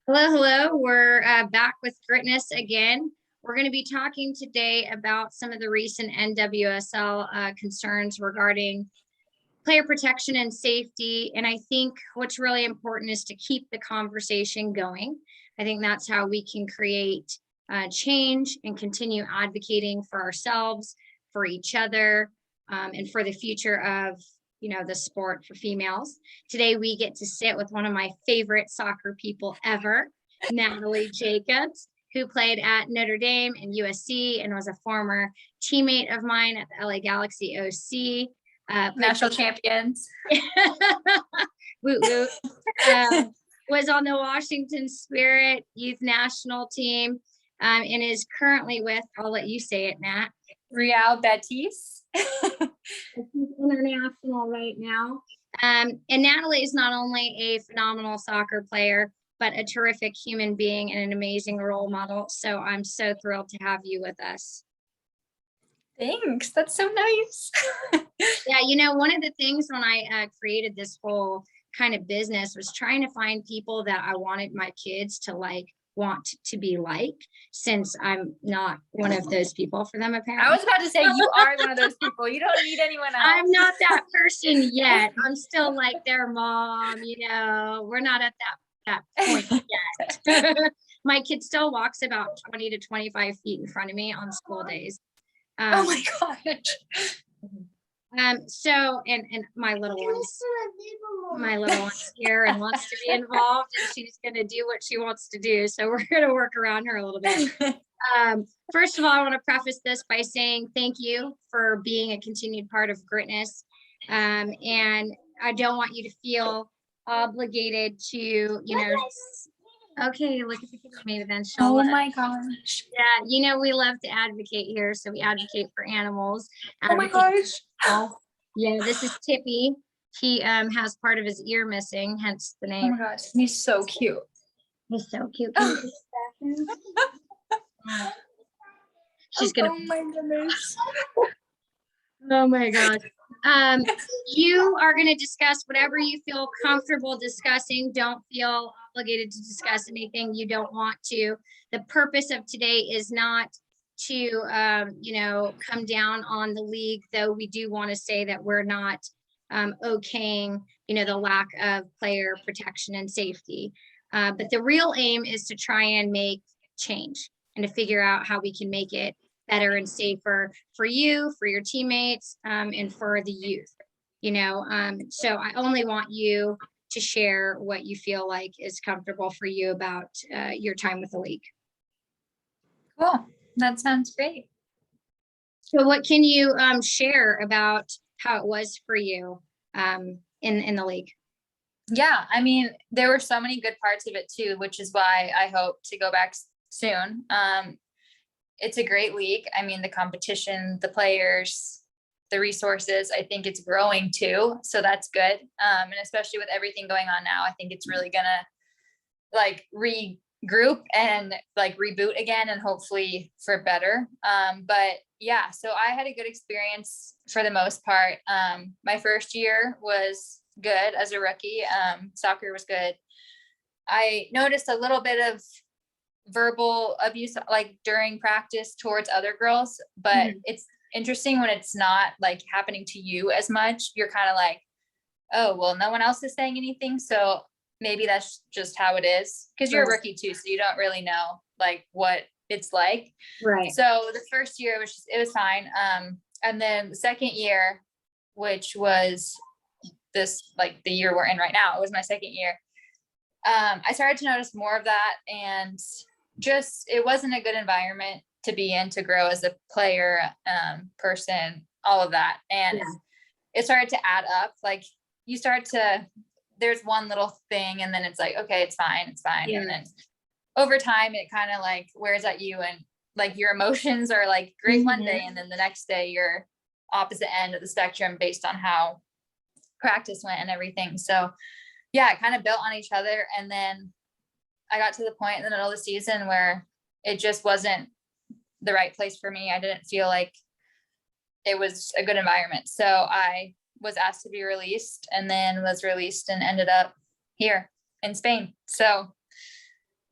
Hello, hello. We're back with GRITNESS again. We're going to be talking today about some of the recent NWSL concerns regarding player protection and safety. And I think what's really important is to keep the conversation going. I think that's how we can create change and continue advocating for ourselves, for each other, and for the future of the sport for females. Today, we get to sit with one of my favorite soccer people ever, Natalie Jacobs, who played at Notre Dame and USC and was a former teammate of mine at the LA Galaxy OC. National champions. Woot woot. Was on the Washington Spirit youth national team and is currently with, I'll let you say it, Nat. Real Betis. International right now. And Natalie is not only a phenomenal soccer player, but a terrific human being and an amazing role model. So I'm so thrilled to have you with us. Thanks. That's so nice. Yeah, one of the things when I created this whole kind of business was trying to find people that I wanted my kids to want to be like, since I'm not one of those people for them, apparently. I was about to say, you are one of those people. You don't need anyone else. I'm not that person yet. I'm still like their mom, we're not at that point yet. My kid still walks about 20 to 25 feet in front of me on school days. Oh my gosh. So, and my little one's here and wants to be involved, and she's going to do what she wants to do. So we're going to work around her a little bit. First of all, I want to preface this by saying thank you for being a continued part of GRITNESS. And I don't want you to feel obligated to, okay, look at the kitty, maybe then she'll. Oh my gosh. Yeah, we love to advocate here, so we advocate for animals. Oh my gosh. Yeah, this is Tippy. He has part of his ear missing, hence the name. Oh my gosh, he's so cute. He's so cute. She's gonna. Oh my goodness. Oh my God. You are going to discuss whatever you feel comfortable discussing. Don't feel obligated to discuss anything you don't want to. The purpose of today is not to, come down on the league, though we do want to say that we're not okaying, the lack of player protection and safety. But the real aim is to try and make change and to figure out how we can make it better and safer for you, for your teammates, and for the youth, so I only want you to share what you feel like is comfortable for you about your time with the league. Cool. That sounds great. So what can you share about how it was for you in the league? Yeah, I mean, there were so many good parts of it too, which is why I hope to go back soon. It's a great league. I mean, the competition, the players, the resources, I think it's growing too. So that's good. And especially with everything going on now, I think it's really gonna regroup and reboot again and hopefully for better. But yeah, so I had a good experience for the most part. My first year was good as a rookie. Soccer was good. I noticed a little bit of verbal abuse during practice towards other girls, but it's interesting when it's not happening to you as much. You're kind of like, oh well, no one else is saying anything, so maybe that's just how it is, because you're a rookie too, so you don't really know what it's like. Right. So the first year it was fine, and then the second year, which was this the year we're in right now, it was my second year. I started to notice more of that, and just it wasn't a good environment to be in, to grow as a player, person, all of that. And it started to add up. You start to, there's one little thing and then it's okay, it's fine. Yeah. And then over time it kind of wears at you, and your emotions are great one day, and then the next day you're opposite end of the spectrum based on how practice went and everything. So yeah, it kind of built on each other. And then I got to the point in the middle of the season where it just wasn't the right place for me. I didn't feel like it was a good environment. So I was asked to be released, and then was released and ended up here in Spain. So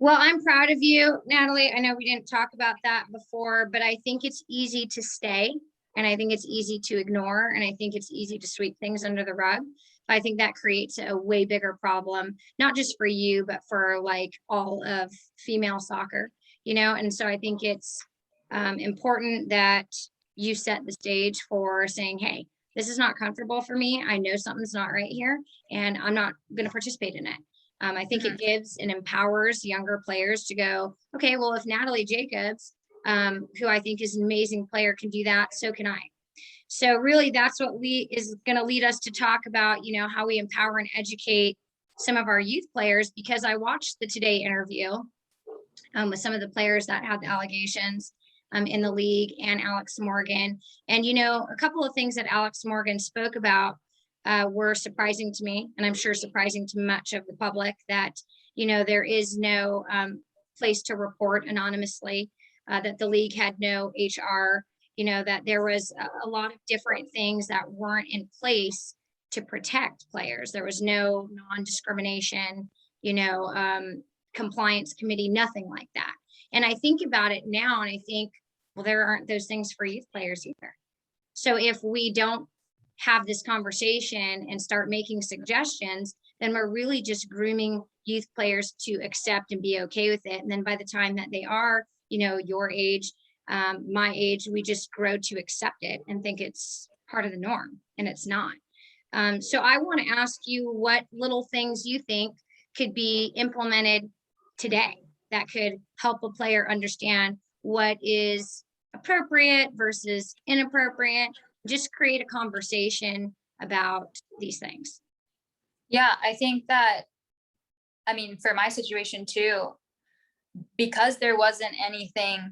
Well, I'm proud of you, Natalie. I know we didn't talk about that before, but I think it's easy to stay, and I think it's easy to ignore, and I think it's easy to sweep things under the rug. I think that creates a way bigger problem, not just for you, but for like all of female soccer, And so I think it's important that you set the stage for saying, hey, this is not comfortable for me. I know something's not right here, and I'm not going to participate in it. I think it gives and empowers younger players to go, okay, well, if Natalie Jacobs, who I think is an amazing player, can do that, so can I. So really that's what is going to lead us to talk about, how we empower and educate some of our youth players, because I watched the Today interview with some of the players that had the allegations in the league and Alex Morgan. And, a couple of things that Alex Morgan spoke about were surprising to me, and I'm sure surprising to much of the public, that, there is no place to report anonymously, that the league had no HR, that there was a lot of different things that weren't in place to protect players. There was no non-discrimination, compliance committee, nothing like that. And I think about it now and I think, well, there aren't those things for youth players either. So if we don't have this conversation and start making suggestions, then we're really just grooming youth players to accept and be okay with it. And then by the time that they are, your age, my age, we just grow to accept it and think it's part of the norm, and it's not. So I want to ask you what little things you think could be implemented today that could help a player understand what is appropriate versus inappropriate. Just create a conversation about these things. Yeah, I think that, for my situation too, because there wasn't anything,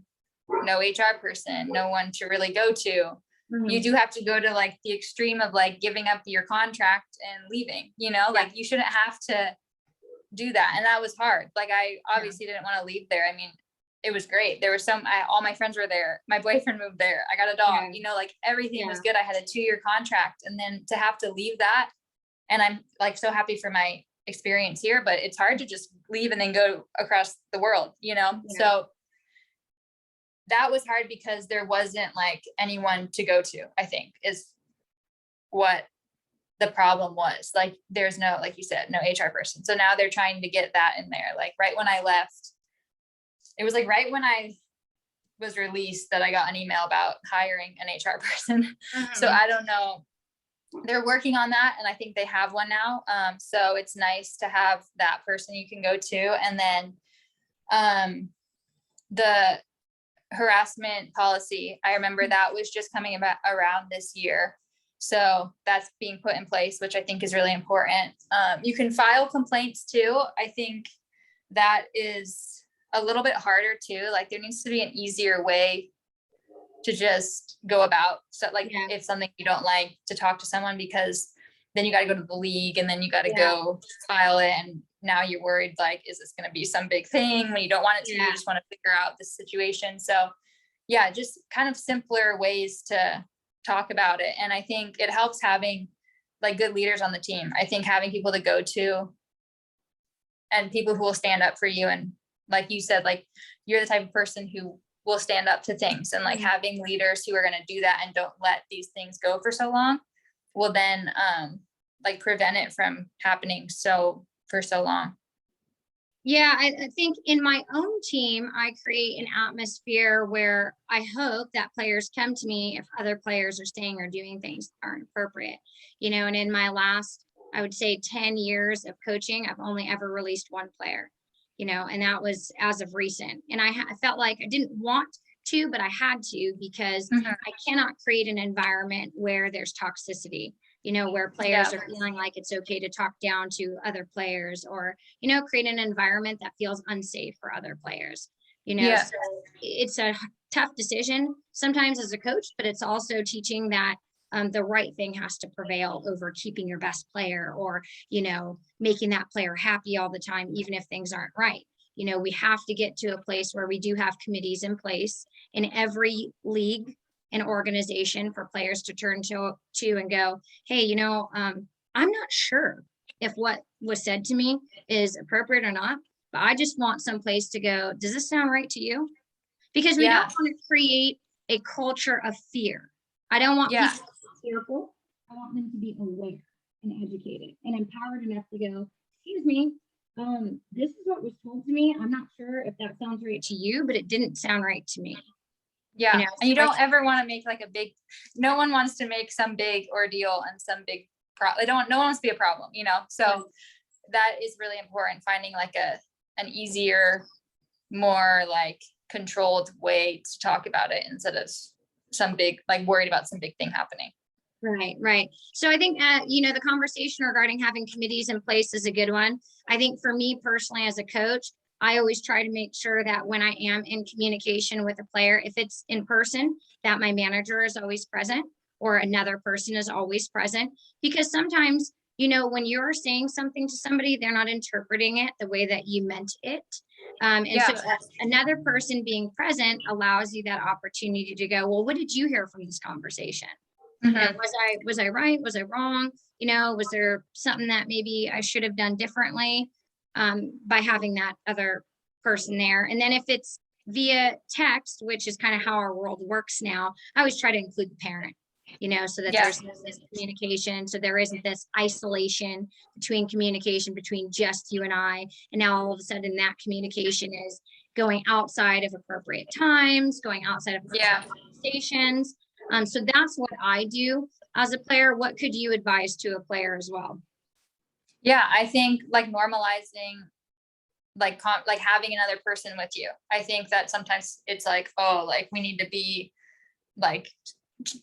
no HR person, no one to really go to, you do have to go to like the extreme of like giving up your contract and leaving, like you shouldn't have to do that. And that was hard. Like I obviously didn't want to leave there. It was great. There was all my friends were there. My boyfriend moved there. I got a dog, like everything was good. I had a 2-year contract, and then to have to leave that. And I'm like, so happy for my experience here, but it's hard to just leave and then go across the world, So that was hard because there wasn't like anyone to go to, I think is what the problem was. Like, there's no, like you said, no HR person. So now they're trying to get that in there. Like right when I left, it was like right when I was released that I got an email about hiring an HR person. So I don't know. They're working on that, and I think they have one now. So it's nice to have that person you can go to. And then the harassment policy, I remember that was just coming about around this year. So that's being put in place, which I think is really important. You can file complaints too. I think that is a little bit harder too. Like there needs to be an easier way to just go about. So like if something you don't like, to talk to someone, because then you got to go to the league and then you got to go file it. And now you're worried, like, is this going to be some big thing when you don't want it to, you just want to figure out the situation. So yeah, just kind of simpler ways to talk about it. And I think it helps having like good leaders on the team. I think having people to go to and people who will stand up for you. And like you said, like you're the type of person who will stand up to things, and like having leaders who are going to do that and don't let these things go for so long will then like prevent it from happening for so long. Yeah, I think in my own team, I create an atmosphere where I hope that players come to me if other players are saying or doing things that aren't appropriate, and in my last, I would say 10 years of coaching, I've only ever released one player, and that was as of recent. And I felt like I didn't want to, but I had to, because I cannot create an environment where there's toxicity, where players are feeling like it's okay to talk down to other players, or, create an environment that feels unsafe for other players, so it's a tough decision sometimes as a coach, but it's also teaching that the right thing has to prevail over keeping your best player, or, making that player happy all the time, even if things aren't right. We have to get to a place where we do have committees in place in every league and organization for players to turn to and go, hey, I'm not sure if what was said to me is appropriate or not, but I just want some place to go, does this sound right to you? Because we don't want to create a culture of fear. I don't want people to be fearful. I want them to be aware and educated and empowered enough to go, excuse me, this is what was told to me. I'm not sure if that sounds right to you, but it didn't sound right to me. Yeah. You know, and you don't ever want to make like a big, no one wants to make some big ordeal and some big no one wants to be a problem, you know? So that is really important, finding like an easier, more like controlled way to talk about it instead of some big, like worried about some big thing happening. Right. So I think, you know, the conversation regarding having committees in place is a good one. I think for me personally as a coach, I always try to make sure that when I am in communication with a player, if it's in person, that my manager is always present or another person is always present. Because sometimes, you know, when you're saying something to somebody, they're not interpreting it the way that you meant it. So another person being present allows you that opportunity to go, well, what did you hear from this conversation? You know, was I right? Was I wrong? You know, was there something that maybe I should have done differently by having that other person there? And then if it's via text, which is kind of how our world works now, I always try to include the parent, you know, so that there's this communication. So there isn't this isolation between communication between just you and I. And now all of a sudden that communication is going outside of appropriate times, going outside of conversations. So that's what I do as a player. What could you advise to a player as well? Yeah, I think like normalizing, like having another person with you. I think that sometimes it's like, oh, like we need to be like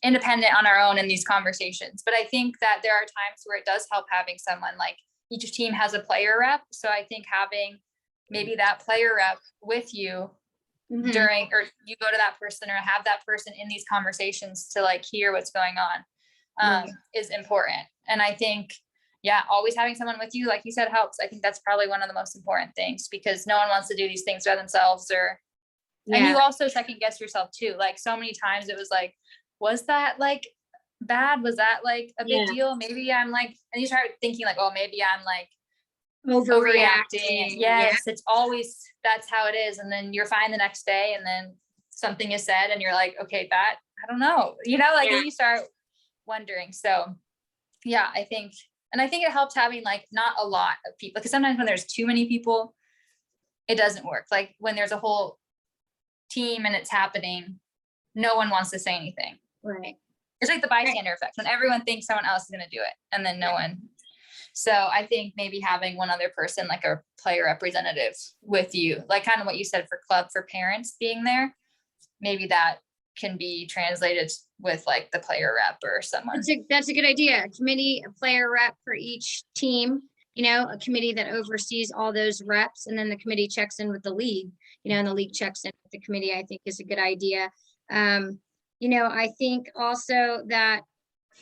independent on our own in these conversations. But I think that there are times where it does help having someone, like each team has a player rep. So I think having maybe that player rep with you during, or you go to that person or have that person in these conversations to like hear what's going on is important. And I think, always having someone with you, like you said, helps. I think that's probably one of the most important things, because no one wants to do these things by themselves, and you also second guess yourself too. Like so many times it was like, was that like bad? Was that like a big deal? Maybe I'm like, and you start thinking like, oh, maybe I'm like overreacting. Yes, it's always, that's how it is. And then you're fine the next day, and then something is said and you're like, okay, that, I don't know, you know, like then you start wondering. So I think it helps having like not a lot of people, because sometimes when there's too many people, it doesn't work. Like when there's a whole team and it's happening, no one wants to say anything. Right. It's like the bystander effect, when everyone thinks someone else is going to do it and then no one. So I think maybe having one other person, like a player representative with you, like kind of what you said for club, for parents being there, maybe that can be translated with like the player rep or someone. That's a good idea. A committee, a player rep for each team, you know, a committee that oversees all those reps, and then the committee checks in with the league, you know, and the league checks in with the committee, I think is a good idea. You know, I think also that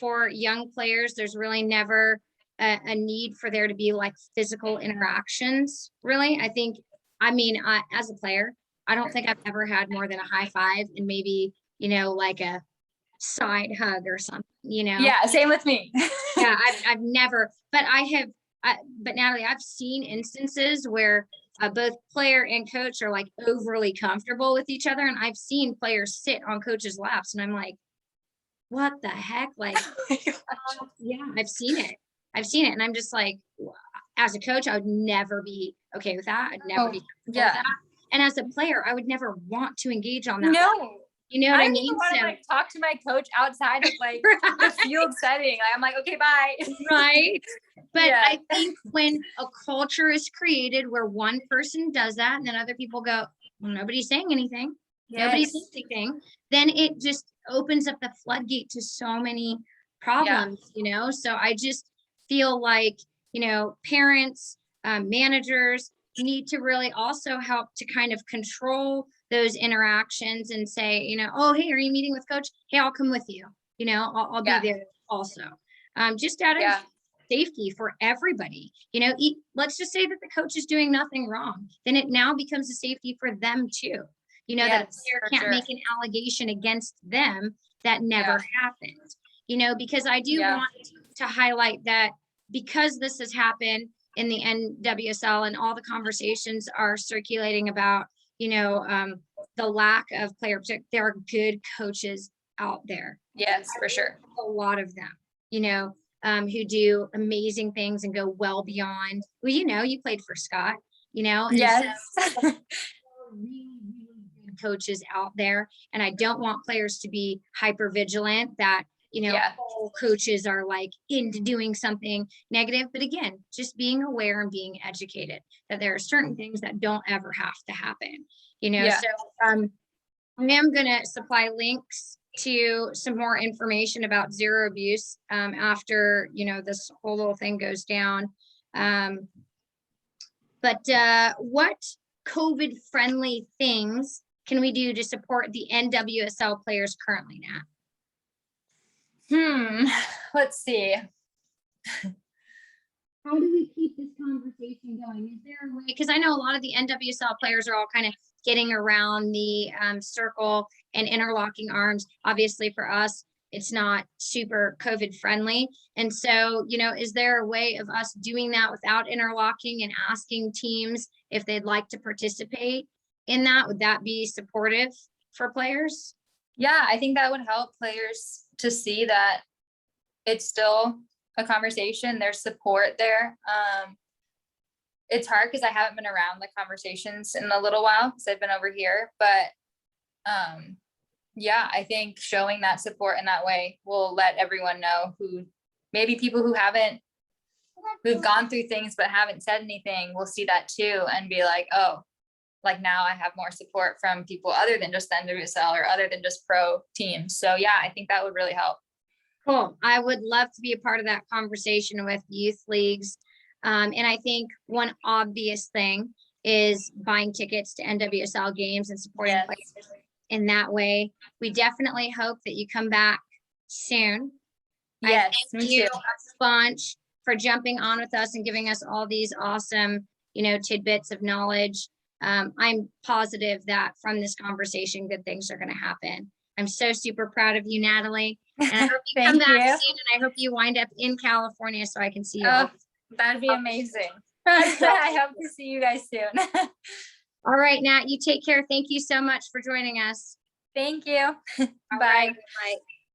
for young players, there's really never a need for there to be like physical interactions. Really, I think, I mean, as a player, I don't think I've ever had more than a high five and maybe, you know, like a side hug or something, you know? Yeah, same with me. I've never, but but Natalie, I've seen instances where both player and coach are like overly comfortable with each other. And I've seen players sit on coaches' laps and I'm like, what the heck? Like, I've seen it. And I'm just like, as a coach, I would never be okay with that. I'd never be comfortable with that. And as a player, I would never want to engage on that. No. You know what I mean? I want to like talk to my coach outside of like the field setting. I'm like, okay, bye. Right. But I think when a culture is created where one person does that and then other people go, well, nobody's saying anything. Nobody's saying anything. Then it just opens up the floodgate to so many problems, you know? So I just feel like, you know, parents, managers need to really also help to kind of control those interactions and say, you know, oh, hey, are you meeting with coach? Hey, I'll come with you. You know, I'll be there also. Just out of safety for everybody. You know, let's just say that the coach is doing nothing wrong. Then it now becomes a safety for them too. You know, that a player can't make an allegation against them that never happened. You know, because I do want to highlight that because this has happened, in the NWSL, and all the conversations are circulating about, the lack of player protect. There are good coaches out there. Yes, for sure. A lot of them, who do amazing things and go well beyond. Well, you played for Scott, and Yes. so really, really good coaches out there. And I don't want players to be hyper vigilant that, all coaches are like into doing something negative. But again, just being aware and being educated that there are certain things that don't ever have to happen, So I am going to supply links to some more information about zero abuse after, this whole little thing goes down. But what COVID friendly things can we do to support the NWSL players currently, Nat? Let's see. How do we keep this conversation going? Is there a way? Because I know a lot of the NWSL players are all kind of getting around the circle and interlocking arms. Obviously for us, it's not super COVID friendly. And so, is there a way of us doing that without interlocking and asking teams if they'd like to participate in that? Would that be supportive for players? Yeah, I think that would help players to see that it's still a conversation. There's support there. It's hard because I haven't been around the conversations in a little while because I've been over here, but yeah, I think showing that support in that way will let everyone know, who maybe people who've gone through things but haven't said anything will see that too and be like, oh, like now I have more support from people other than just the NWSL or other than just pro teams. So yeah, I think that would really help. Cool. I would love to be a part of that conversation with youth leagues. And I think one obvious thing is buying tickets to NWSL games and supporting players in that way. We definitely hope that you come back soon. Yes, I thank you a bunch for jumping on with us and giving us all these awesome, tidbits of knowledge. I'm positive that from this conversation, good things are going to happen. I'm so super proud of you, Natalie. And I hope you come back soon, and I hope you wind up in California so I can see you. Oh, that'd be amazing. I hope to see you guys soon. All right, Nat, you take care. Thank you so much for joining us. Thank you. Bye. Bye.